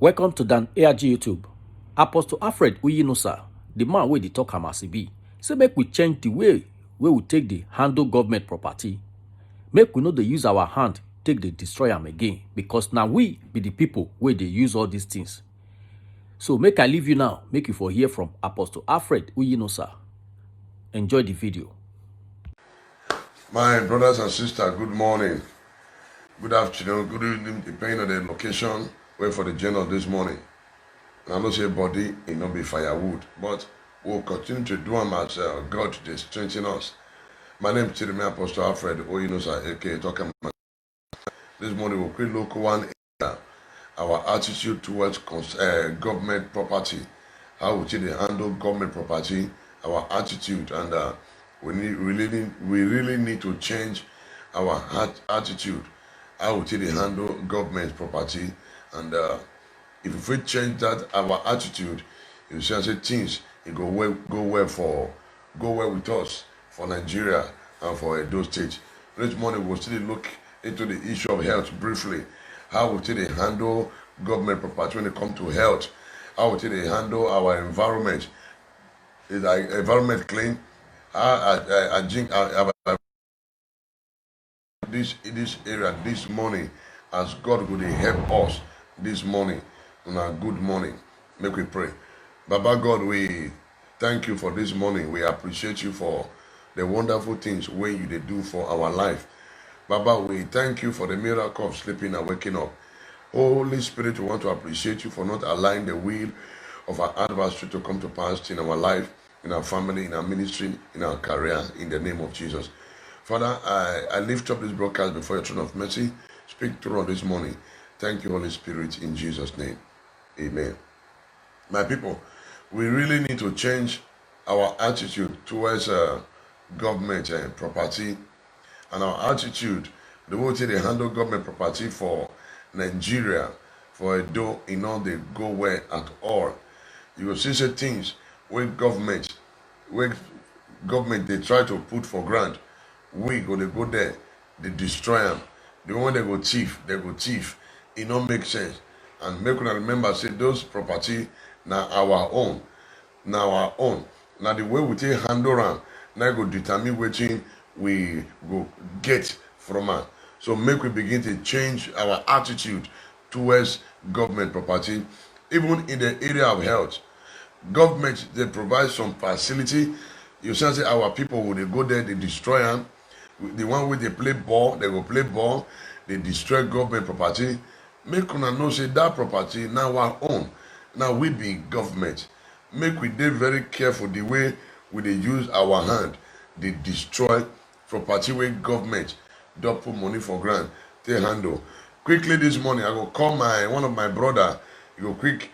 Welcome to Dan ARG YouTube. Apostle Alfred Uyinosa, the man wey dey talk am as e be, say make we change the way wey we take dey handle government property. Make we no dey use our hand take dey destroy am again, because na we be the people wey dey use all these things. So make I leave you now, make you for hear from Apostle Alfred Uyinosa. Enjoy the video. My brothers and sisters, good morning, good afternoon, good evening, depending on the location. Wait for the journal this morning. And I know say body, it not be firewood, but we'll continue to do them as God to strengthen us. My name is Chidime Apostle Alfred Uyinosa, aka talking. This morning we'll create local one area, our attitude towards government property, how we take handle government property, our attitude, and we really need to change our attitude, how we take handle government property, and if we change that our attitude, you see, say things it go well with us for Nigeria and for Edo State. This morning we'll still look into the issue of health briefly, how we take handle government property when it comes to health, how we take handle our environment. Is our environment clean? This area this morning, as God will help us this morning, on a good morning. Make we pray. Baba God, we thank you for this morning. We appreciate you for the wonderful things where you do for our life. Baba, we thank you for the miracle of sleeping and waking up. Holy Spirit, we want to appreciate you for not allowing the will of our adversary to come to pass in our life, in our family, in our ministry, in our career, in the name of Jesus. Father, I lift up this broadcast before your throne of mercy. Speak through on this morning. Thank you, Holy Spirit, in Jesus' name. Amen. My people, we really need to change our attitude towards government property, and our attitude, the way they handle government property for Nigeria, for Edo, you know, they go well at all. You will see certain things where government they try to put for grant. We go there, they destroy them. The moment they go thief. It don't make sense. And make una remember, say those property now our own. Now the way we take handle them, now go determine which we go get from us. So make we begin to change our attitude towards government property, even in the area of health. Government, they provide some facility. You say our people, when they go there, they destroy them. The one where they play ball, they go play ball, they destroy government property. Make una know say that property now our own. Now we be government. Make we dey very careful the way we dey use our hand. They destroy property where government don't put money for grant. They handle. Quickly this morning, I go call one of my brother. You go quick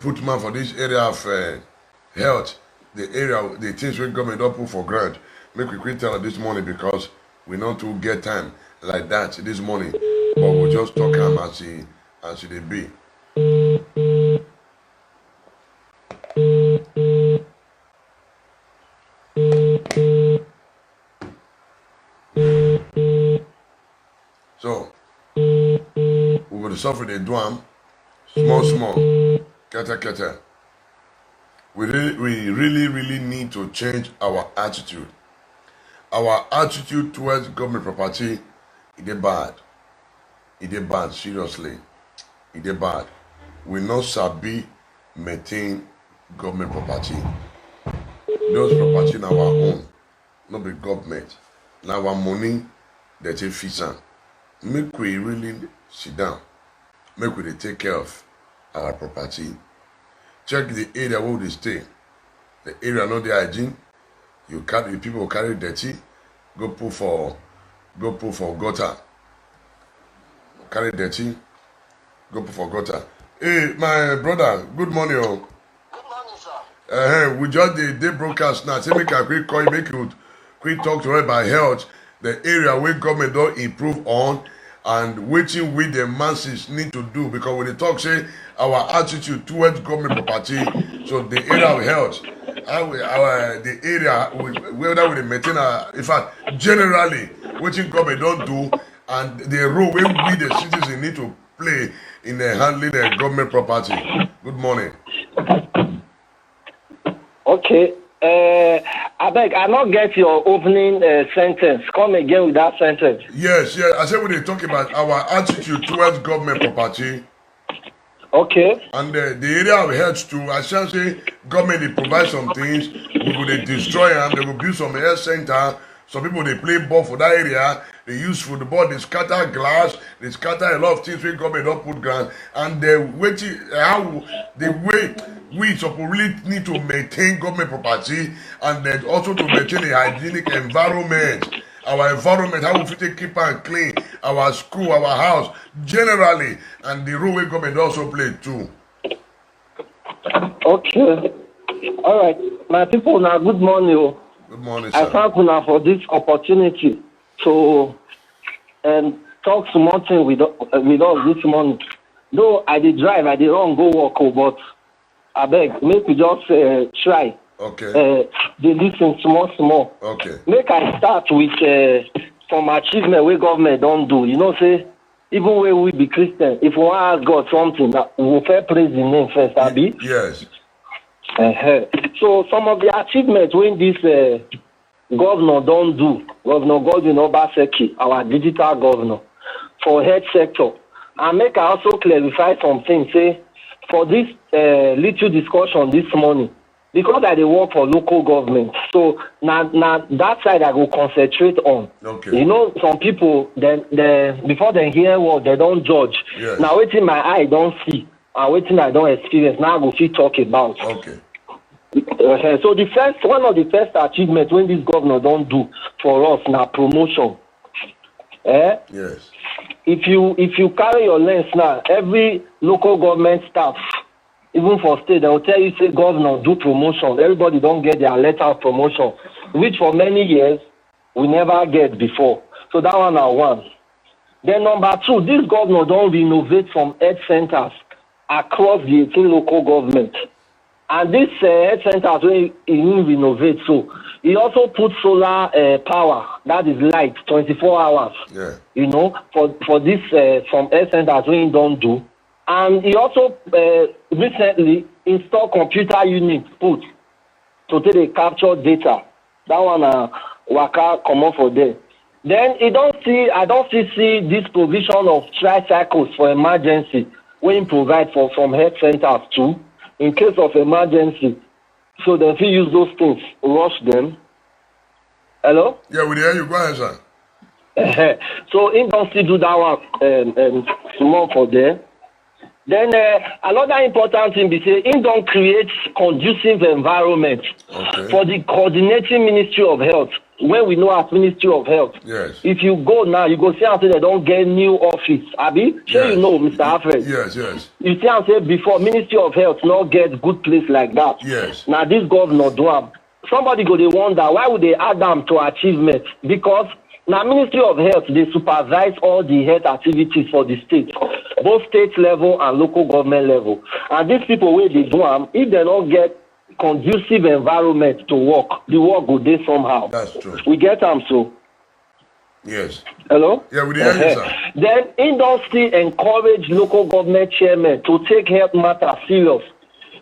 put man for this area of health. The things where government don't put for grant. Make we quick tell her this morning, because we not to get time like that this morning. But we'll just talk him as they be. So we will suffer the drum, small, kata. We really need to change our attitude. Our attitude towards government property is bad. It is bad, seriously. It is bad. We not sabi maintain government property. Those property na our own, not be government. Now our money that is fixed. Make we really sit down. Make we take care of our property. Check the area where they stay. The area not the hygiene. People carry dirty, go put for gutter. Carry dirty, go put for gutter. Hey, my brother, good morning. Oh. Good morning, sir. We just the broadcast now. Say make a quick call, make you quick talk to her about health, the area where government don't improve on, and waiting with the masses need to do, because when they talk say our attitude towards government property, so the area of health, the area whether we maintain in fact generally waiting government don't do, and the role where we the citizens need to play in handling government property? Good morning. Okay. I beg, I not get your opening sentence. Come again with that sentence. Yes. I said when they talk about our attitude towards government property. Okay. And the area of health too, I shall say government they provide some things, we will they destroy them, they will build some health center. Some people they play ball for that area, they use football, they scatter glass, they scatter a lot of things where government don't put ground. And the way we really need to maintain government property and then also to maintain a hygienic environment. Our environment, how we fit keep and clean, our school, our house, generally, and the role we government also play too. Okay. All right. My people, now good morning. Good morning, sir. I thank you now for this opportunity to talk something with us this morning. Though I did drive, I did run go walk, but I beg, make we just try. Okay. They listen small. Okay. Make I start with some achievement where government don't do. You know, say even when we be Christian, if we want ask God something, we will first praise the name first, Abi. Yes. So some of the achievements when this governor don't do, Governor Godwin Obaseki, our digital governor, for health sector, and make I also clarify some things. Say for this little discussion this morning. Because I dey work for local government, so now that side I go concentrate on. Okay. You know, some people before they hear what they don't judge. Yes. Now waiting my eye don't see, and waiting I don't experience. Now I go fit talk about. Okay. So one of the first achievements when this governor don't do for us now promotion. Yes. If you carry your lens now, every local government staff. Even for state, they will tell you, say, governor, do promotion. Everybody don't get their letter of promotion, which for many years, we never get before. So that one are one. Then number two, this governor don't renovate some health centers across the 18 local government. And this health centers, when he renovate, so he also put solar power, that is light, 24 hours. Yeah. You know, for this, some health centers, when he don't do. And he also recently installed computer units put to take the capture data. That one waka come up for there. Then I don't see this provision of tricycles for emergency when he provide for some health centers too, in case of emergency. So they will use those things, rush them. Hello? Yeah, we hear you. Go ahead, sir. So he don't still do that one small for there. Then another important thing be say he don't create conducive environment for the coordinating Ministry of Health. When we know as Ministry of Health, yes. If you go now, you go see how say they don't get new office. Abi, sure you know, Mr. Alfred. Yes. You see how say before Ministry of Health not get good place like that. Yes. Now this governor do am. Somebody go they wonder why would they add them to achievement? Because now Ministry of Health they supervise all the health activities for the state, both state level and local government level. And these people where they do them, if they don't get conducive environment to work, the work go there somehow. That's true. We get them so. Yes. Hello? Yeah, we hear you, sir. Then industry encourage local government chairmen to take health matter serious.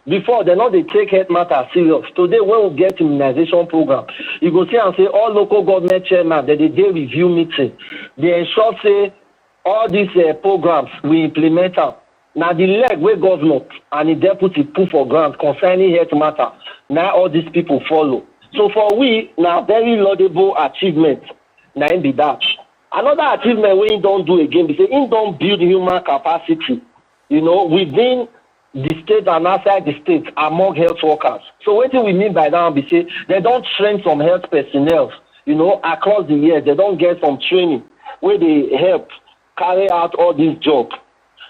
Before they know they take health matter serious. Today when we get immunization program, you go see and say all local government chairmen that they review meeting. They ensure say all these programs we implement them. Now the leg where governor and the deputy put for grant concerning health matter. Now all these people follow. So for we now very laudable achievement. Now be that. Another achievement we don't do again because he don't build human capacity. You know, within the state and outside the state among health workers. So what do we mean by that? We say they don't train some health personnel, you know, across the years. They don't get some training where they help carry out all these jobs.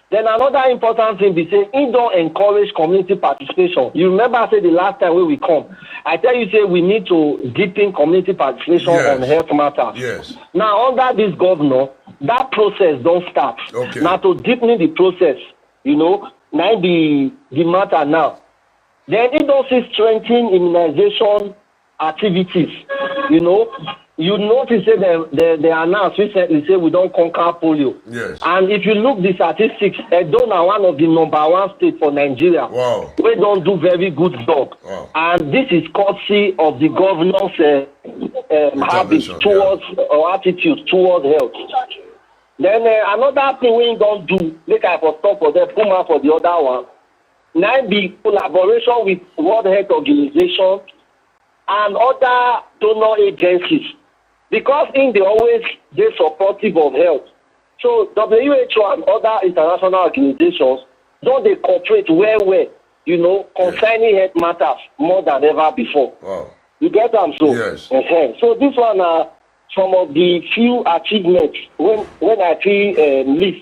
Then another important thing we say, he don't encourage community participation. You remember I said the last time when we come, I tell you say we need to deepen community participation on health matters. Yes. Now under this governor, that process don't start. Okay. Now to deepen the process, you know, now the matter now. Then it also strengthen immunization activities. You know, you notice that they announced recently say we don't conquer polio. Yes. And if you look the statistics, Edo na one of the #1 states for Nigeria. Wow. We don't do very good job. Wow. And this is courtesy of the governor's habits towards or attitude towards health. Then another thing we don't do, make I for stop for them, put out for the other one. Now be collaboration with World Health Organization and other donor agencies, because in they always they supportive of health. So WHO and other international organizations don't they cooperate well, you know, concerning health matters more than ever before. Wow. You get them so? Yes. So this one are some of the few achievements when I see list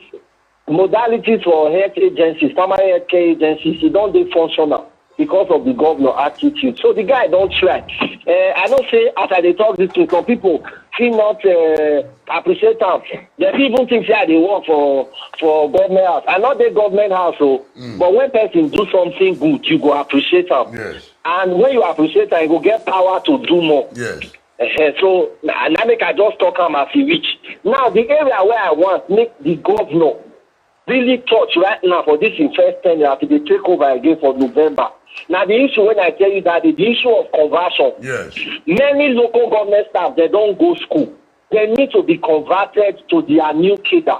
modalities for health agencies, primary health care agencies, it don't they functional because of the governor attitude. So the guy don't try. I don't say after they talk this to some people feel not appreciate them. They even think that they work for government house. I know they government house, but when person do something good, you go appreciate them. Yes. And when you appreciate them, you go get power to do more. Yes. So now make I just talk am as he reach. Now the area where I want make the governor really touch right now for this in first tenure after they take over again for November. Now the issue when I tell you that the issue of conversion. Yes. Many local government staff they don't go school. They need to be converted to their new cadre.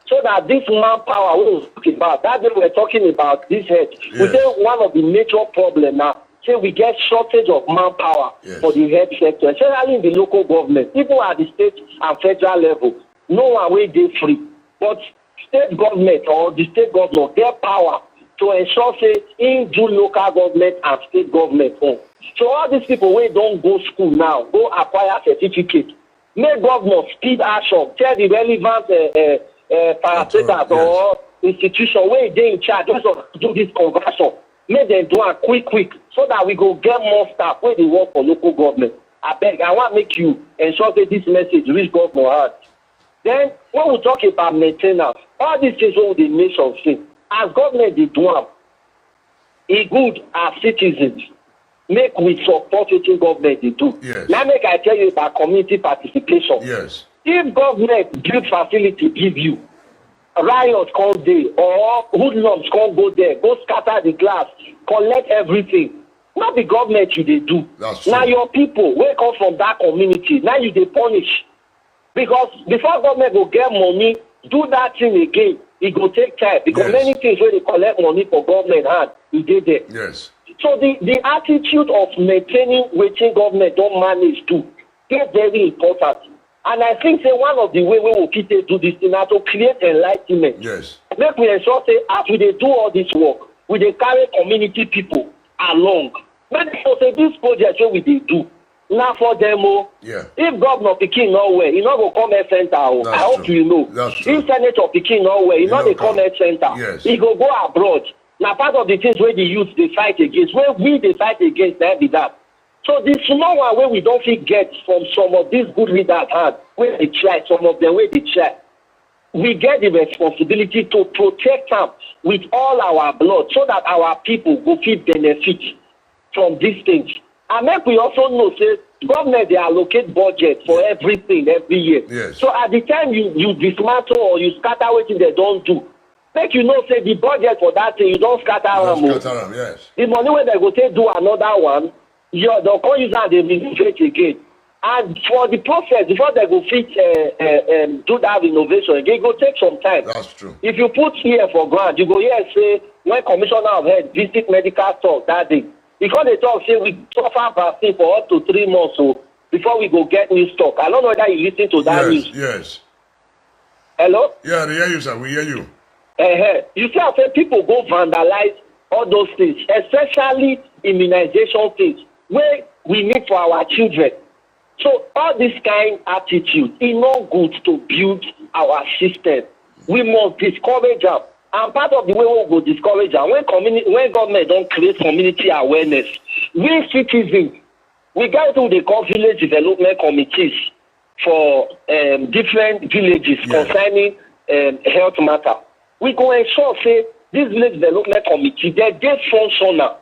So that this manpower we were talking about, that day we were talking about this head. Yes. We say one of the major problems now. Say we get shortage of manpower for the health sector, especially in the local government, even at the state and federal level. No one will get free. But state government or the state government get power to ensure say in do local government and state government home. So all these people wey don't go school now, go acquire certificate. Make governor speed action, tell the relevant parastatals or institution where they in charge just to do this conversion. Make them do it quick, so that we go get more staff where they work for local government. I beg, I want to make you ensure that this message reach government heart. Then when we talk about maintenance, all these things what the nation say, as government they do them, it good as citizens. Make we support what government they do. Yes. Now make I tell you about community participation. Yes. If government build facility give you, riots come there or hoodlums come go there, go scatter the glass, collect everything. Not the government you they do. That's true. Now your people wey come from that community, now you they punish. Because before government go get money, do that thing again, it go take time. Because many things where they collect money for government hand, it did there. Yes. So the attitude of maintaining waiting government don't manage to get very important. And I think say one of the way we will keep do this thing now to create enlightenment. Yes. Make we ensure say after they do all this work, we they carry community people along. Make sure say this project wey we dey do now for them. If governor Pikin nowhere, he not go come health center. I hope you know. That's true. If senator Pikin nowhere, he not dey come health center. Yes. He go abroad. Now part of the things where the youth they fight against, where we they fight against, that be that. So the small one where we don't get from some of these good leaders had, where they try, some of them where they try, we get the responsibility to protect them with all our blood so that our people will feel benefit from these things. And then we also know, say, government, they allocate budget for everything every year. Yes. So at the time you dismantle or you scatter what they don't do, make you know, say, the budget for that thing, you don't scatter them. Yes. The money where they go take do another one, they'll call you and they renovate again. And for the process, before they go fit do that renovation, it go take some time. That's true. If you put here for grant, you go here and say, when Commissioner of Health visit medical store that day, because they talk, say, we suffer vaccine for up to 3 months so before we go get new stock. I don't know whether you listen to that news. Yes. Hello? Yeah, they hear you, sir. We hear you. You see, I say people go vandalize all those things, especially immunization things, where we need for our children. So all this kind of attitude is not good to build our system. We must discourage them. And part of the way we go discourage them, when government don't create community awareness, we citizens, we go to the village development committees for different villages concerning health matter. We go ensure, say, this village development committee, they functional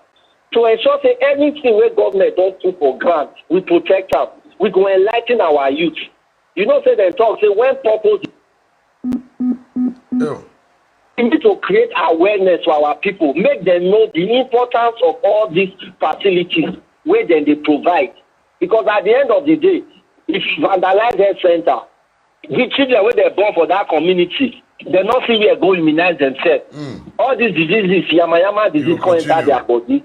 to ensure, say, anything where government don't do for grant, we protect them. We go enlighten our youth. You know, say they talk, say when purpose. Yo. We need to create awareness for our people, make them know the importance of all these facilities where then they provide. Because at the end of the day, if you vandalize health center, the children when they're born for that community, they're not see where go immunize themselves. All these diseases, yama disease, come enter their body.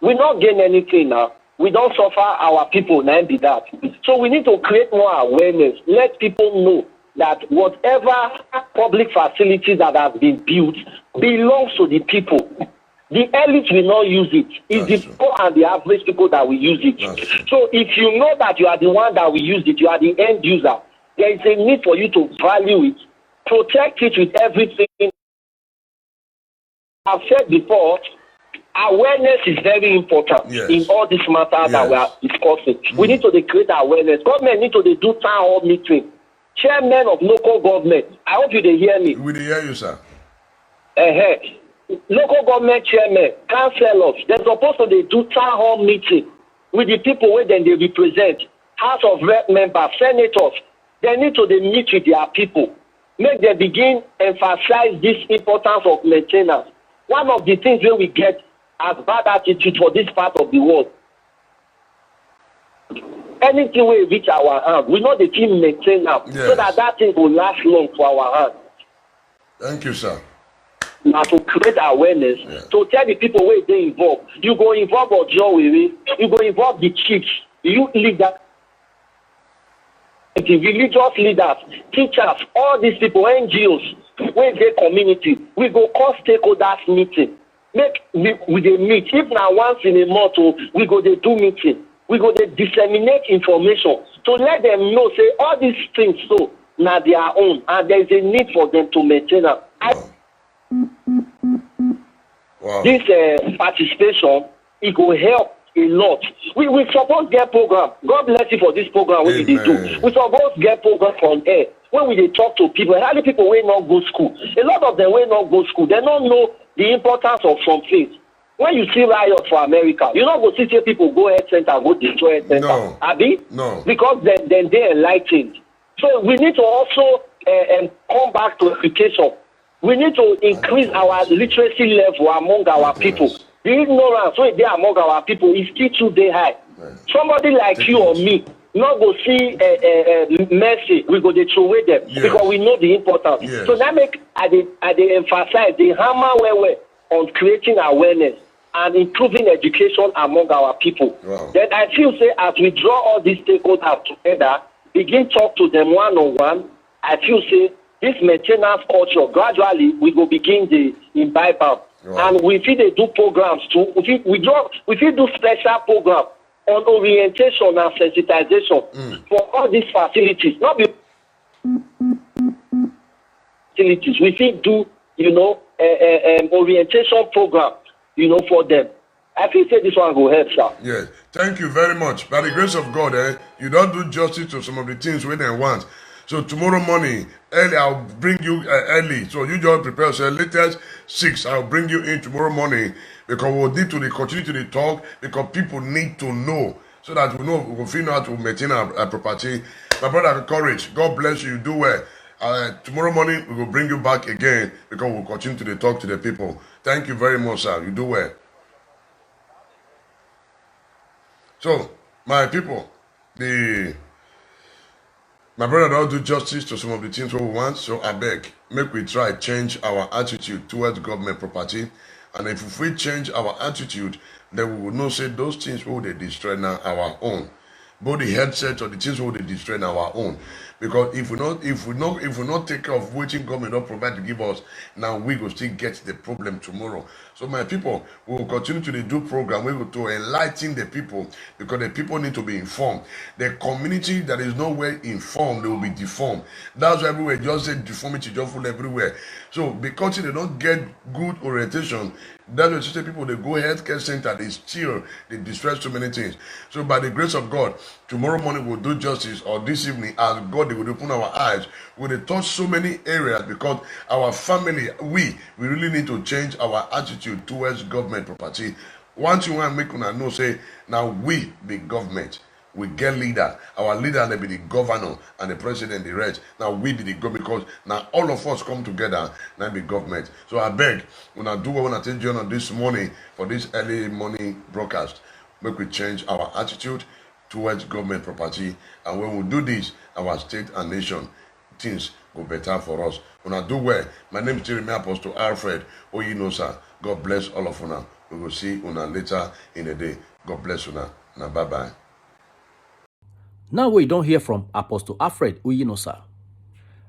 We not gain anything now. We don't suffer our people, now be that. So we need to create more awareness. Let people know that whatever public facilities that have been built belongs to the people. The elite will not use it. It's the poor and the average people that will use it. So if you know that you are the one that will use it, you are the end user, there is a need for you to value it, protect it with everything. I've said before, awareness is very important in all these matters that we are discussing. We need to create awareness. Government need to do town hall meeting. Chairmen of local government. I hope you hear me. We hear you, sir. Local government chairmen, councillors, they're supposed to do town hall meeting with the people where then they represent. House of Rep members, senators. They need to meet with their people. Make them begin emphasize this importance of maintenance. One of the things where we get as bad attitude for this part of the world. Anything we reach our hand, we know the team maintain now, so that thing will last long for our hand. Thank you, sir. Now to create awareness, to tell the people where they involved. You go involve Ojo Wewe, you go involve the chiefs, you leaders, the religious leaders, teachers, all these people, NGOs, where they community. We go call stakeholders meeting. We they meet. If now once in a month, we go they do meeting. We go to disseminate information to let them know, say, all these things, so now their own, and there is a need for them to maintain them. This participation, it will help a lot. We suppose get program. God bless you for this program. What did they do? We suppose get program from air. When we talk to people, how many people will not go school? A lot of them will not go school. They don't know the importance of some things. When you see riots for America, you don't go see people go health center, go destroy health center. No. Abi? No. Because then they're enlightened. So we need to also come back to education. We need to increase our literacy level among our people. The ignorance so they among our people is still too day high. Somebody like you or me not go see mercy, we go to throw away them because we know the importance. So that make I emphasize the hammer where on creating awareness and improving education among our people. Then I feel say as we draw all these stakeholders together, begin talk to them one-on-one, I feel say this maintenance culture gradually we go begin the imbibe. And we feel they do programs too. We feel do special program on orientation and sensitization for all these facilities. Not be facilities. We feel do orientation program, for them. I feel say this one will help, sir. Yes. Thank you very much. By the grace of God, you don't do justice to some of the things we they want. So tomorrow morning, early, I'll bring you early. So you just prepare yourself. Latest 6, I'll bring you in tomorrow morning because we'll need to continue to talk because people need to know so that we will figure out how to maintain our property. My brother, courage. God bless you. You do well. Tomorrow morning, we will bring you back again because we'll continue to talk to the people. Thank you very much, sir. You do well. So, my people, my brother don't do justice to some of the things we want, so I beg, make we try change our attitude towards government property. And if we change our attitude, then we will not say those things will they destroy now our own. Both the headsets or the things will they destroy now our own. Because if we not take care of waiting government not provide to give us, now we will still get the problem tomorrow. So my people, we will continue to do program. We will to enlighten the people because the people need to be informed. The community that is not well informed, they will be deformed. That's why everywhere just say deformity just full everywhere. So because they don't get good orientation, that's why people they go healthcare center, they destroy so many things. So by the grace of God, tomorrow morning we'll do justice, or this evening as God they will open our eyes. We'll touch so many areas because our family, we really need to change our attitude towards government property. Once you want to make una know say now we be government. We get leader. Our leader may be the governor and the president, the rest. Now we be the government because now all of us come together and be government. So I beg, when I do what I tell you on this morning for this early morning broadcast, make we change our attitude towards government property. And when we do this, our state and nation, things go better for us. When I do well, my name is Jeremy Apostle Alfred Oyinosa. God bless all of you. We will see you later in the day. God bless you. Now bye-bye. Now we don't hear from Apostle Alfred Oyinosa.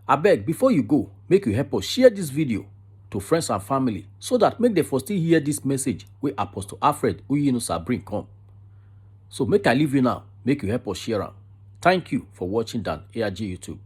Abeg, before you go, make you help us share this video to friends and family so that make them for still hear this message where Apostle Alfred Oyinosa bring come. So make I leave you now, make you help us share am. Thank you for watching Dan ARG YouTube.